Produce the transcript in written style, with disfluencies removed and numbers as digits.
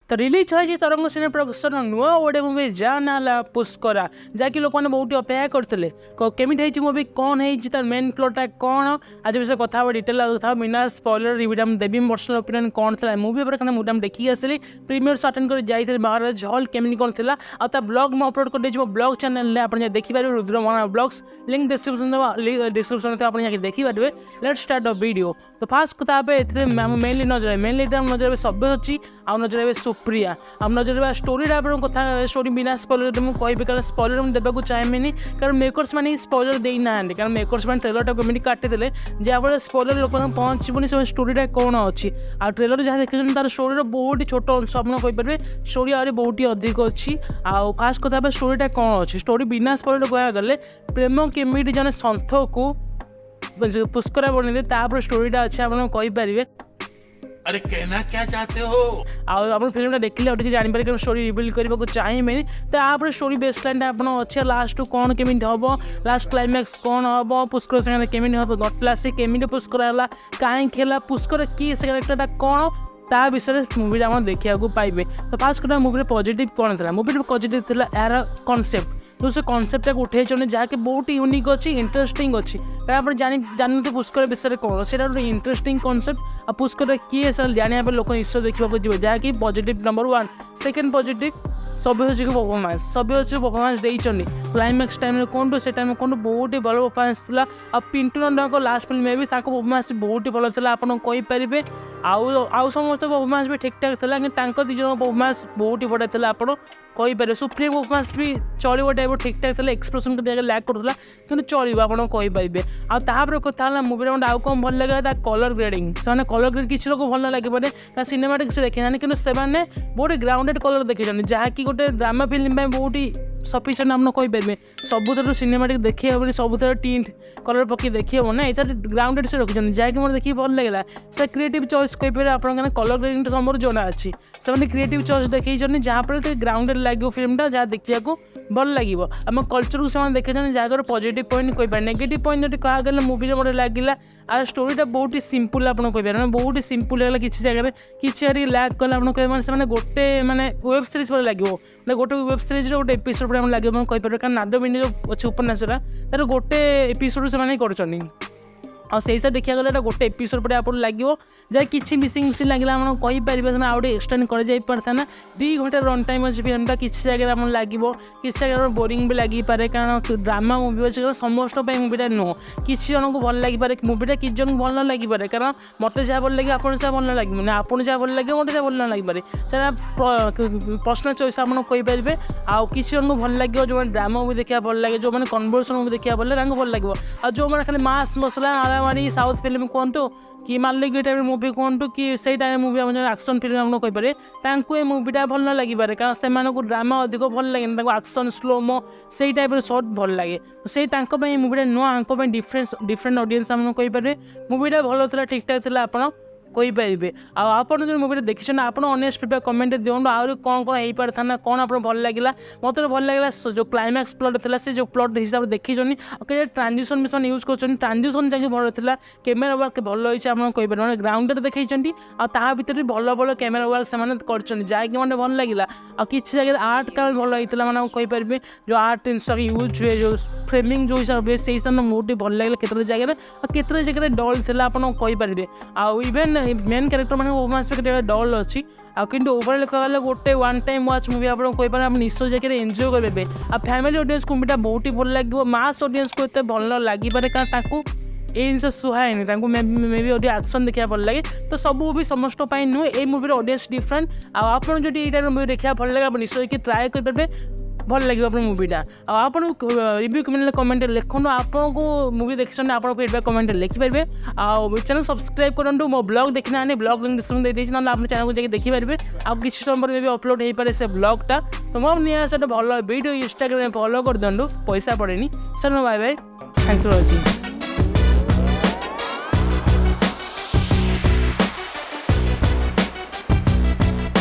तो रिलीज होती तरंग सिने प्रोडक्शन नुआ गोटे मुवी जहाँ ना पुष्करा जहाँकि लोक मैंने बहुत अपेक्षा करते केमी मुवी कौन है तार मेन प्लॉटा कौन आज विषय कथा डिटेल था बिना स्पॉइलर रिव्यू देवी पर्सनल ओपिनियन कौन था मुवी पर मुझे देखी आसली प्रीमियर अटेंड कर जाइए महाराज हॉल केमी कौन थी आ ब्लॉग में अपलोड कर मो ब्लॉग चैनल आप देखिपारे Rudra Maharana blogs link description आप देखिपारे। Let's start the video. तो फास्ट कथा मेनली नजर सभ्य अच्छी आ नजर सुप्रिया आप नजर स्टोरी कथा स्टोरी बिना स्पॉइलर मुझे कहि कारण स्पॉइलर मुझे देवाक चाहिए कारण मेकर्स मैंने स्पॉइलर देना कारण मेकर्स मैंने ट्रेलर कमेटी काटिदे जहाँफल स्पॉइलर लोक पहुँचबनी से स्टोरीटा कौन अच्छी आ ट्रेलर जहाँ देखिए तार स्टोरी बहुत ही छोट अंश आपरे स्टोरी आहरी बहुत ही अधिक अच्छी आ फास्ट कथा स्टोरीटा कौन अच्छी स्टोरी बिना स्पॉइलर कह गले प्रेम केमिटी जन सन्थ को पुष्करा बने तापर स्टोरीटा अच्छे आपरे। अरे कहना क्या चाहते हो आप फिल्म देखिले और जापर स्टोरी रिवील करने को चाहिए तो स्टोरी बेस लाइन अच्छे लास्ट कौन केमी हम लास्ट क्लाइमैक्स कौन हम पुष्कर सागर केमी हम घटला सी केमी पुष्कर है कहीं पुष्कर किए से कैरेक्टरटा कौन ता विषय मुवी आप देखा पाइबे। तो फास्ट कथा मुवी पॉजिटिव कौन था मुवी पॉजिटिव था यार कॉन्सेप्ट तो से कॉन्सेप्ट को उठे जहाँकि बहुत यूनिक अच्छी इंटरेस्टिंग अच्छी आप जानते पुष्कर विषय कौन से इंटरेस्टिंग कॉन्सेप्ट आ पुष्कर किए सर जाना लोक निश्चय देखा जी जहाँकि पॉजिटिव नंबर 1 सेकेंड पॉजिटिव सभी हूँ परफॉर्मेंस सभी हूँ परफॉर्मेंस देती क्लाइमैक्स टाइम कहूँ से टाइम कहूँ बहुत ही भल परफॉर्मेंस था आ पिंटू नंदा लास्ट फिल्म में भी परफॉर्मेंस बहुत ही भल था आपरे आउ समस्त परफॉर्मेंस भी ठीक ठाक था दिज परफॉर्मेंस बहुत ही बढ़िया था आप कहीपर सुप्रिया परफॉर्मेंस भी चलो टाइप ठीक ठाक था एक्सप्रेशन लैक करूला कि चलो आपरे आपर कथा मुवी आउ कौन भल लगे कलर ग्रेडिंग से कलर ग्रेड किसी लोग भल लगे सिनेमाटा किसी देखी कि बहुत ग्राउंडेड कलर देखी जहाँकि गोटे ड्रामा फिल्म बहुत ही सफिशिएंट आप कहीपर सबुतर सिनेमाटिक देखी हे सबुतर टिंट कलर पकड़ देखी हे ना ये ग्राउंडेड से रखी जहाँकि मतलब देखिए भल लगे से क्रिएटिव चॉइस कहीपर आप कलर ग्रेडिंग समर जना अच्छी से क्रिएटिव चॉइस देखी जहाँपर ग्राउंडेड लगे फिल्मटा जहाँ देखा भल लगे आम कल्चर को देखते जहाँ पॉजिटिव पॉइंट कहीपर नेगेटिव पॉइंट जो कहगले मुवी मोटे लगे आ स्टोरीटा बहुत ही सिंपल आप कहीपर बहुत ही सिंपल है किसी जगह किसी लैक कले आप कह गोटे मैंने वेब सीरीज पर लगे गोटे वेब सीरीज गोटे एपिसोड लगे कहीपर कारण नादबिनी जो अच्छे उपन्यासटा तार गोटे एपिसोड से कर और सही सब देखा गला गोटे एपिसोड पर आप लगे जहाँ किसी मिसिंग सीन लगे कहीपर आउट एक्सटेंड कर पारता ना 2 घंटा रन टाइम अच्छी फिल्मटा किसी जगह आप लगे किसी जगह बोरिंग भी लगे कारण ड्रामा मुवी अच्छे समस्त मुवीटा नुह किसी जन को भल लगे मुवीटा किसी जन को भल न लगे कारण मत जहाँ भल लगे आपको जहाँ भल न लगे आपको जहाँ भल लगे मत जहाँ भल न लगे पर्सनल चॉइस आप कहीपर आउ किसी जन को भल लगे जो ड्रामा मुवी देखा भल लगे जो मैंने कन्वर्सेशन मुवी देखा भल लगे भल लगे और जो मैंने खाली मास मसला मारी साउथ फिल्म कहतु कि मालिक टाइप मुवी कहतु कि से टाइप मुवी एक्शन फिल्म हम कहीपर ये मुवीटा भल न लगे कारण से ड्रामा अधिक भल लगे एक्शन स्लोमो से टाइप सर्ट भल लगे से मुवीटा नुआ डिफरेंट ऑडियंस हम कहीपर मुवीटा भल था ठीक ठाक था आप कहीपर आप मुवी देखी आप ऑनेस्ट फीडबैक कमेंट दिखाँ आउरी कौन कौन हो पार था ना कौन आप भल लगे मत भल लगे जो क्लाइमैक्स प्लॉट था से जो प्लॉट हिसाब से देखी ट्रांजिशन भी यूज कर ट्रांजिशन जैसे भल था कैमेरा वर्क भल होती आप कहीपर मैंने ग्राउंडेड देखी भर भी भल भल कैमेरा वर्क से जहाँकि मैंने भल लगे आ किसी जगह आर्ट का भल होता है मैंने कहीपर जो आर्ट इनसर यूज हुए जो फ्रेमिंग जो हिसाब हुए से हिसाब से बहुत भल लगे केते जगह केते जगह डल था आप कहीपर आउ इवेन मेन कैरेक्टर मैंने परफॉर्मेंस डल अच्छी आंतु ओवरऑल कहले गोटे 1 टाइम वाच मुवी आप कहीपर आप निश्चय जगह एंजॉय करेंगे आ फैमिली ऑडियंस को मुवीटा बहुत ही भल लगे मास ऑडियंस को एत भल लगे कारण ये जिन सुहायनी मे भी एक्शन देखा भल लगे तो सब मुवी समस्त नुहे ये मुवी ऑडियंस डिफरेंट आप मुवी देखा भल लगे आप निश्चय ट्राए करेंगे भल लगे अपने मुवीटा आप रिव्यू मिलने कमेंट लिखुन आपको मुवी देखते आप फीडबैक कमेंट लिखिपारे आ चैनल सब्सक्राइब करूँ मो ब्लॉग देखना ब्लॉग लिंक डिस्क्रिप्शन दे देना आप चैनल को जाकर देखिपारे आप किसी समय भी अपलोड हो पाए से ब्लॉगटा तो मैं नहीं भल वीडियो इंस्टाग्राम फॉलो कर दिखाँ पैसा पड़ेनी चलो bye bye thanks for watching.